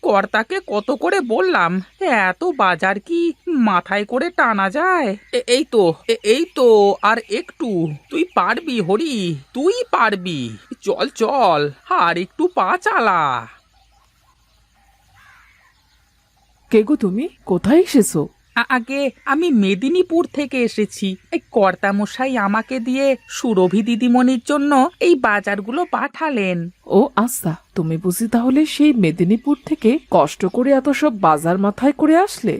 কর্তাকে কত করে বললাম, এত বাজার কি মাথায় করে টানা যায়? এই তো আর একটু। তুই পারবি হরি, তুই পারবি। চল চল, আর একটু পা চালা। কে গো তুমি? কোথায় এসেছো? আগে আমি মেদিনীপুর থেকে এসেছি। এই কর্তামশাই আমাকে দিয়ে সুরভি দিদিমণির জন্য এই বাজারগুলো পাঠালেন। ও আচ্ছা, তুমি বুঝি তাহলে সেই মেদিনীপুর থেকে কষ্ট করে এত সব বাজার মাথায় করে আসলে?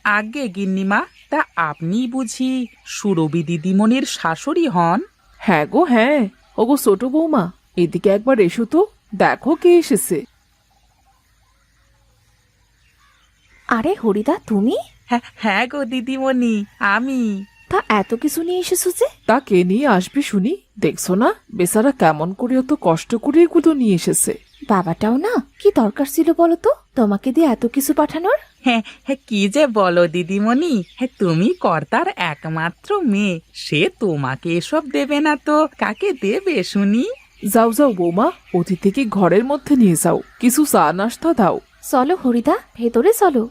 আগে গিন্নিমা, তা আপনি বুঝি সুরভি দিদিমণির শাশুড়ি হন? হ্যাঁ গো হ্যাঁ। ওগো ছোট বৌমা, এদিকে একবার এসো তো, দেখো কে এসেছে। আরে হরিদা, তুমি? হ্যাঁ হ্যাঁ গো দিদিমণি, আমি। তা এত কিছু নিয়ে এসেছো যে? তা কে নিয়ে আসবে শুনি? দেখছো না বেচারা কেমন করে অত কষ্ট করে এগুলো নিয়ে এসেছে। বাবাটাও না, কি দরকার ছিল বলো তো তোমাকে দিয়ে এত কিছু পাঠানোর? হ্যাঁ হ্যাঁ, কি যে বলো দিদিমণি, হ্যাঁ তুমি কর্তার একমাত্র মেয়ে, সে তোমাকে এসব দেবে না তো কাকে দেবে শুনি? যাও যাও বৌমা, অতিথিকে ঘরের মধ্যে নিয়ে যাও, কিছু চা নাস্তা দাও। চলো হরিদা, ভেতরে চলো।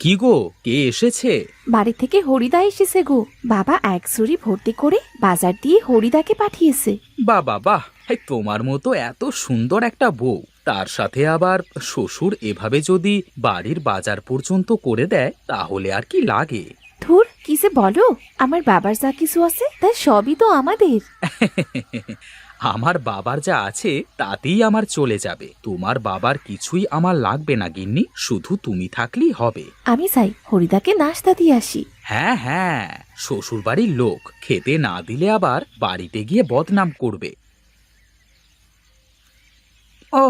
কি গো, কে এসেছে? বাড়ি থেকে হরিদা এসেছে গো। বাবা এক ঝুড়ি ভর্তি করে বাজার দিয়ে হরিদাকে পাঠিয়েছে। বাহ বাহ বাহ, এই তোমার মতো এত সুন্দর একটা বউ, তার সাথে আবার শ্বশুর এভাবে যদি বাড়ির বাজার পর্যন্ত করে দেয় তাহলে আর কি লাগে। ধুর, কি যে বলো, আমার বাবার যা কিছু আছে তার সবই তো আমাদের। আমার বাবার যা আছে তাতেই আমার চলে যাবে, তোমার বাবার কিছুই আমার লাগবে না গিন্নি, শুধু তুমি থাকলেই হবে। আমি চাই হরিদাকে নাস্তা দিয়ে আসি। হ্যাঁ হ্যাঁ, শ্বশুর বাড়ির লোক খেতে না দিলে আবার বাড়িতে গিয়ে বদনাম করবে। ও,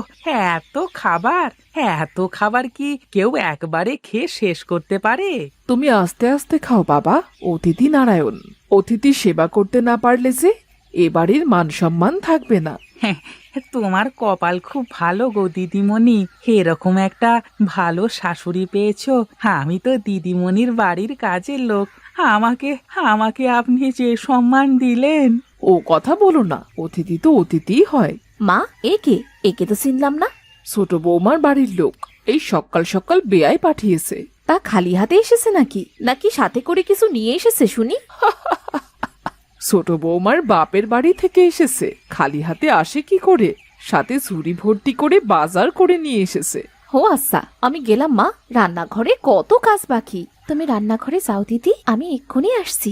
এত খাবার, এত খাবার কি কেউ একবারে খেয়ে শেষ করতে পারে? তুমি আস্তে আস্তে খাও বাবা, অতিথি নারায়ণ। অতিথি সেবা করতে না পারলে যে এ বাড়ির মান সম্মান থাকবে না। হ্যাঁ, তোমার কপাল খুব ভালো গো দিদিমণি, এরকম একটা ভালো শাশুড়ি পেয়েছো। আমি তো দিদিমণির বাড়ির কাজের লোক, আমাকে আমাকে আপনি যে সম্মান দিলেন। ও কথা বলো না, অতিথি তো অতিথিই হয়। মা, একে একে তো চিনলাম না। ছোট বৌমার বাড়ির লোক, এই সকাল সকাল বেয়াই পাঠিয়েছে। তা খালি হাতে এসেছে নাকি নাকি সাথে করে কিছু নিয়ে এসেছে শুনি? ছোট বৌমার বাপের বাড়ি থেকে এসেছে, খালি হাতে আসে কি করে? সাথে ঝুড়ি ভর্তি করে বাজার করে নিয়ে এসেছে। ও আচ্ছা, আমি গেলাম মা, রান্নাঘরে কত কাজ বাকি। তুমি রান্নাঘরে যাও দিদি, আমি এক্ষুনি আসছি।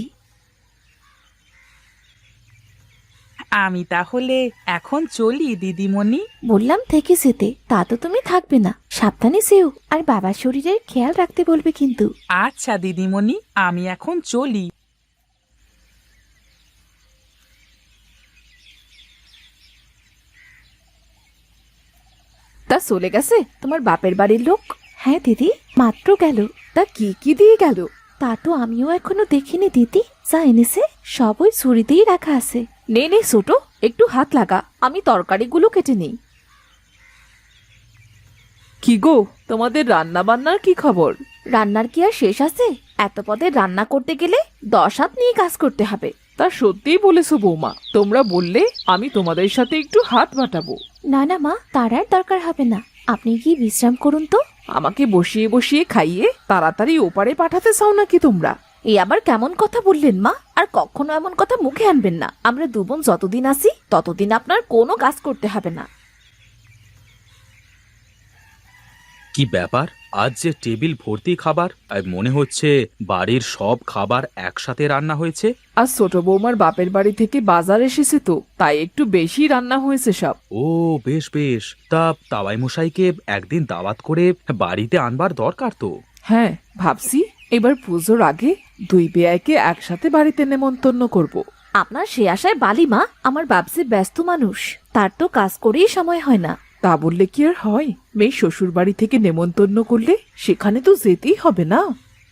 আমি তাহলে এখন চলি দিদিমণি। বললাম থেকে যেতে, তা তো তুমি থাকবে না। সাবধানে যেও, আর বাবার শরীরের খেয়াল রাখতে বলবে কিন্তু। আচ্ছা দিদিমণি, আমি এখন চলি। তা চলে গেছে তোমার বাপের বাড়ির লোক? হ্যাঁ দিদি, মাত্র গেল। তা কি কি দিয়ে গেল? তা তো আমিও এখনো দেখিনি দিদি। যা এনেছে সব ওই ঝুড়িতেই রাখা আছে। নে নে ছোট, একটু হাত লাগা, আমি তরকারিগুলো কেটে নিই। কি গো, তোমাদের রান্না বান্নার কি খবর? রান্নার কি আর শেষ আছে? এত পদের রান্না করতে গেলে 10 হাত নিয়ে কাজ করতে হবে। তা সত্যিই বলেছো বৌমা, তোমরা বললে আমি তোমাদের সাথে একটু হাত বাটাবো। না না মা, তার আর দরকার হবে না। আপনি কি বিশ্রাম করুন তো। আমাকে বসিয়ে বসিয়ে খাইয়ে তাড়াতাড়ি ওপারে পাঠাতে চাও নাকি তোমরা? এই আবার কেমন কথা বললেন মা? আর কখনো এমন কথা মুখে আনবেন না। আমরা দু বোন যতদিন আছি ততদিন আপনার কোনো কাজ করতে হবে না। কি ব্যাপার, আজ যে টেবিল ভর্তি খাবার, আর মনে হচ্ছে বাড়ির সব খাবার একসাথে রান্না হয়েছে। আজ ছোট বৌমার বাপের বাড়ি থেকে বাজার এসেছে তো, তাই একটু বেশি রান্না হয়েছে সব। ও বেশ বেশ, তা তাওয়াই মশাইকে একদিন দাওয়াত করে বাড়িতে আনবার দরকার তো। হ্যাঁ, ভাবছি এবার পুজোর আগে দুই বেয়াইকে একসাথে বাড়িতে নেমন্তন্ন করব। আপনার সে আশায় বালি মা, আমার বাপসি ব্যস্ত মানুষ, তার তো কাজ করেই সময় হয় না। তা বললে কি আর হয়? মেয়ে শ্বশুর বাড়ি থেকে নেমন্তন্ন করলে সেখানে তো যেতেই হবে না?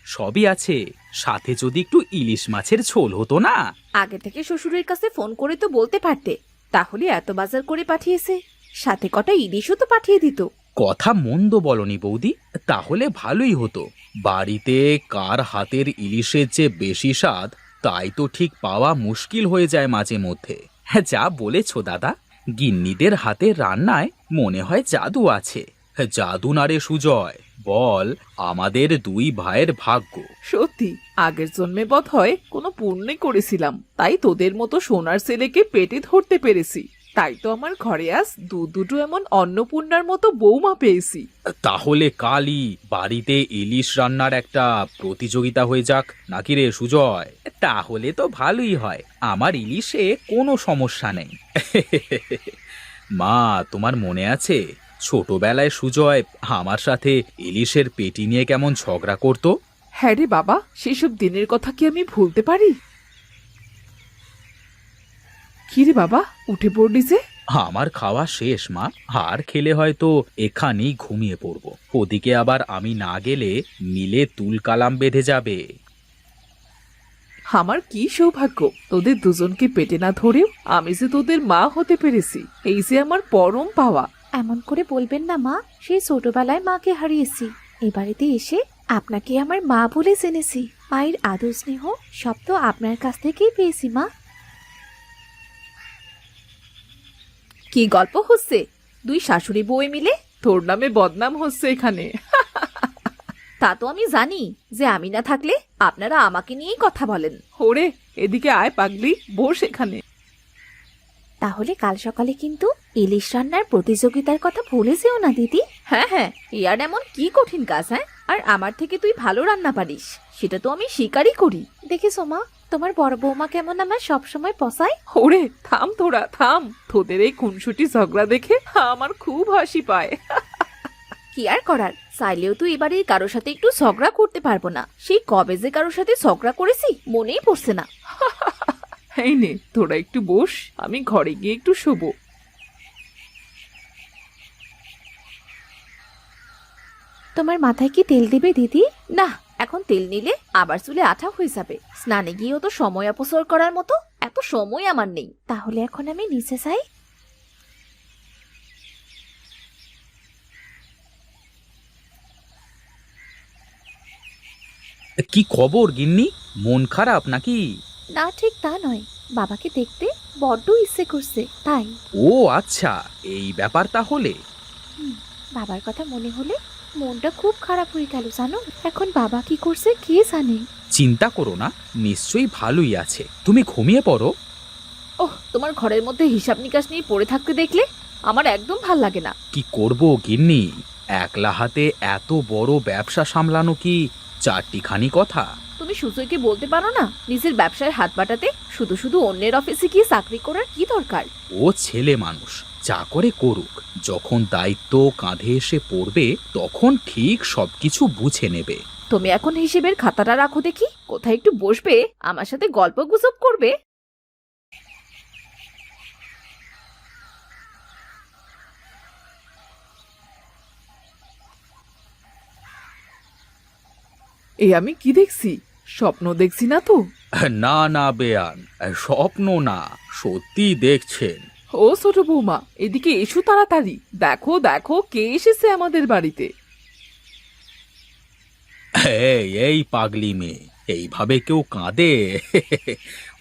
সবই আছে, সাথে যদি একটু ইলিশ মাছের ঝোল হতো না। আগে থেকে শ্বশুরের কাছে ফোন করে তো বলতে পারতে, তাহলে এত বাজার করে পাঠিয়েছে, সাথে কটা ইলিশও তো পাঠিয়ে দিত। কথা মন্দ বলনি বৌদি, তাহলে ভালোই হতো। বাড়িতে কার হাতের ইলিশের যে বেশি স্বাদ তাই তো ঠিক পাওয়া মুশকিল হয়ে যায় মাঝে মধ্যে। যা বলেছো দাদা, গিন্নিদের হাতে রান্নায় মনে হয় জাদু আছে। জাদু না রে সুজয়, বল আমাদের দুই ভাইয়ের ভাগ্য। সত্যি আগের জন্মে বোধ হয় কোনো পুণ্যে করেছিলাম, তাই তোদের মতো সোনার ছেলেকে পেটে ধরতে পেরেছি। তাই তো আমার ঘরে আজ দুটো এমন অন্নপূর্ণার মতো বৌমা পেয়েছি। তাহলে কালই বাড়িতে ইলিশ রান্নার একটা প্রতিযোগিতা হয়ে যাক নাকি রে সুজয়? তাহলে তো ভালোই হয়, আমার ইলিশে কোনো সমস্যা নেই। মা, তোমার মনে আছে ছোটবেলায় সুজয় আমার সাথে ইলিশের পেটি নিয়ে কেমন ঝগড়া করতো? হ্যাঁ রে বাবা, সেসব দিনের কথা কি আমি ভুলতে পারি? কি রে বাবা, উঠে পড়লি যে? আমার খাওয়া শেষ মা, আর খেলে হয়তো এখানেই ঘুমিয়ে পড়বো। ওদিকে আবার আমি না গেলে মিলে তুলকালাম বেঁধে যাবে। আমার কি সৌভাগ্য, তোদের দুজনকে পেটে না ধরেও আমি যে তোদের মা হতে পেরেছি, এই যে আমার পরম পাওয়া। এমন করে বলবেন না মা, সেই ছোটবেলায় মাকে হারিয়েছি, এ বাড়িতে এসে আপনাকে আমার মা বলে জেনেছি। মায়ের আদর স্নেহ সব তো আপনার কাছ থেকেই পেয়েছি মা। কি গল্প হচ্ছে দুই শাশুড়ি বউয়ে মিলে? তোর নামে বদনাম হচ্ছে এখানে। তা তো আমি জানি যে আমি না থাকলে আপনারা আমাকে নিয়েই কথা বলেন। ওরে, এদিকে আয় পাগলি, বস এখানে। তাহলে কাল সকালে কিন্তু ইলিশ রান্নার প্রতিযোগিতার কথা ভুলে যেও না দিদি। হ্যাঁ হ্যাঁ, ইয়ার এমন কি কঠিন কাজ? হ্যাঁ, আর আমার থেকে তুই ভালো রান্না পারিস, সেটা তো আমি স্বীকারই করি। দেখিস মা, তোমার বড় বৌমা কেমন আমার সবসময় পসায়। ওরে থাম, তোরা থাম, তোদের এই খুনসুটি ঝগড়া দেখে আমার খুব হাসি পায়। কি আর করার, চাইলেও তো এবারে কারোর সাথে একটু ঝগড়া করতে পারবো না। সেই কবে যে কারোর সাথে ঝগড়া করেছি মনেই পড়ছে না। এই নে, তোরা একটু বস, আমি ঘরে গিয়ে একটু শোবো। তোমার মাথায় কি তেল দিবে দিদি? না, এখন তেল নিলে আবার চুলে আঠা হয়ে যাবে। স্নানে গিয়েও তো সময় অপচয় করার মতো এত সময় আমার নেই। তাহলে এখন আমি নিচে যাই। কি খবর গিন্নি, মন খারাপ নাকি? না, ঠিক তা নয়, বাবাকে দেখতে বড্ড ইচ্ছে করছে তাই। ও আচ্ছা, এই ব্যাপার তাহলে। বাবার কথা মনে হলে মনটা খুব খারাপ হয়ে গেল জানো। এখন বাবা কি করছে কে জানে। চিন্তা করো না, নিশ্চয়ই ভালোই আছে, তুমি ঘুমিয়ে পড়ো। ওহ, তোমার ঘরের মধ্যে হিসাব নিকাশ নিয়ে পড়ে থাকতে দেখলে আমার একদম ভাল লাগে না। কি করব গিন্নি, একলা হাতে এত বড় ব্যবসা সামলানো কি চারটিখানি কথা? তুমি সুজয়কে বলতে পারো না নিজের ব্যবসায় হাত বাটাতে? শুধু শুধু অন্যের অফিসে গিয়ে চাকরি করার কি দরকার? ও ছেলে মানুষ, যা করে করুক, যখন দায়িত্ব কাঁধে এসে পড়বে তখন ঠিক সবকিছু বুঝে নেবে। তুমি এখন হিসেবের খাতাটা রাখো দেখি, কোথায় একটু বসবে আমার সাথে গল্প গুজব করবে। এই আমি কি দেখছি? স্বপ্ন দেখছি না তো? না না বেয়ান, স্বপ্ন না, সত্যি দেখছেন। ও ছোট বৌমা, এদিকে এসো তাড়াতাড়ি, দেখো দেখো কে এসেছে আমাদের বাড়িতে। এই পাগলি মেয়ে, এইভাবে কেউ কাঁদে?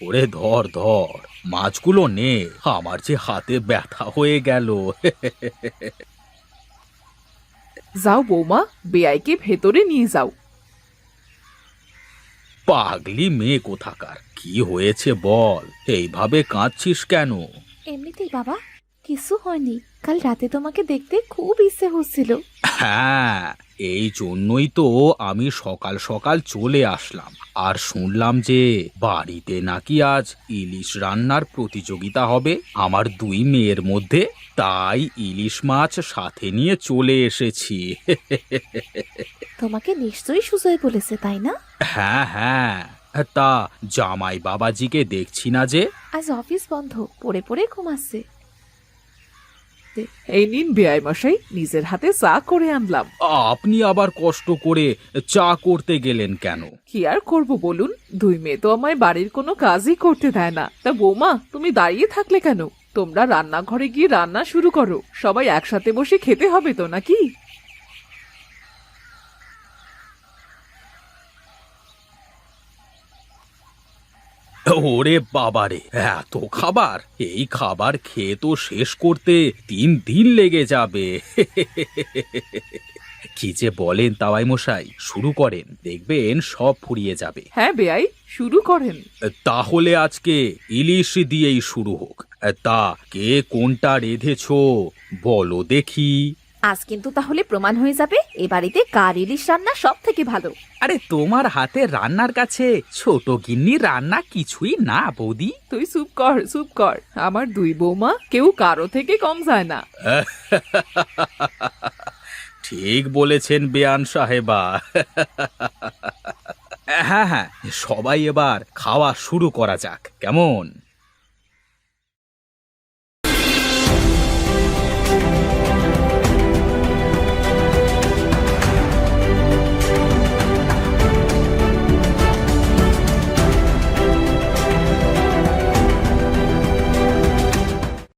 ওরে ধর ধর, মাছগুলো নে, আমার যে হাতে ব্যথা হয়ে গেল। যাও বৌমা, বেয়াইকে ভেতরে নিয়ে যাও। পাগলি মেয়ে কোথাকার, কি হয়েছে বল, এইভাবে কাঁদছিস কেন? এমনিতেই বাবা, কিছু হয়নি। কাল রাতে তোমাকে দেখতে খুব ইচ্ছে হচ্ছিল। হ্যাঁ, এই জন্যই তো আমি সকাল সকাল চলে আসলাম। আর শুনলাম যে বাড়িতে নাকি আজ ইলিশ রান্নার প্রতিযোগিতা হবে আমার দুই মেয়ের মধ্যে, তাই ইলিশ মাছ সাথে নিয়ে চলে এসেছি। তোমাকে নিশ্চয়ই সুজয় বলেছে তাই না? হ্যাঁ হ্যাঁ, তা জামাই বাবাজিকে দেখছি না যে? আজ অফিস বন্ধ, পড়ে পড়ে ঘুমাচ্ছে। এই নিন বেয়াই মশাই, নিজের হাতে চা করে আনলাম। আপনি আবার কষ্ট করে চা করতে গেলেন কেন? কি আর করব বলুন, দুই মেয়ে তো আমায় বাড়ির কোনো কাজই করতে দেয় না। তা বৌমা, তুমি দাঁড়িয়ে থাকলে কেন? তোমরা রান্নাঘরে গিয়ে রান্না শুরু করো, সবাই একসাথে বসে খেতে হবে তো নাকি? ওরে বাবারে, এত খাবার! এই খাবার খেয়ে তো শেষ করতে 3 দিন লেগে যাবে। কি যে বলেন তাওয়াই মশাই, শুরু করেন, দেখবেন সব ফুরিয়ে যাবে। হ্যাঁ বেয়াই, শুরু করেন। তাহলে আজকে ইলিশ দিয়েই শুরু হোক। তা কে কোনটা রেঁধেছো বলো দেখি। আজ কিন্তু তাহলে প্রমাণ হয়ে যাবে এ বাড়িতে কার ইলিশ রান্না সব থেকে ভালো। আরে তোমার হাতে রান্নার কাছে ছোট গিন্নির রান্না কিছুই না বৌদি। তুই চুপ কর, চুপ কর। আমার দুই বৌমা কেউ কারো থেকে কম যায় না। ঠিক বলেছেন বেয়ান সাহেবা। হ্যাঁ হ্যাঁ, সবাই এবার খাওয়া শুরু করা যাক, কেমন?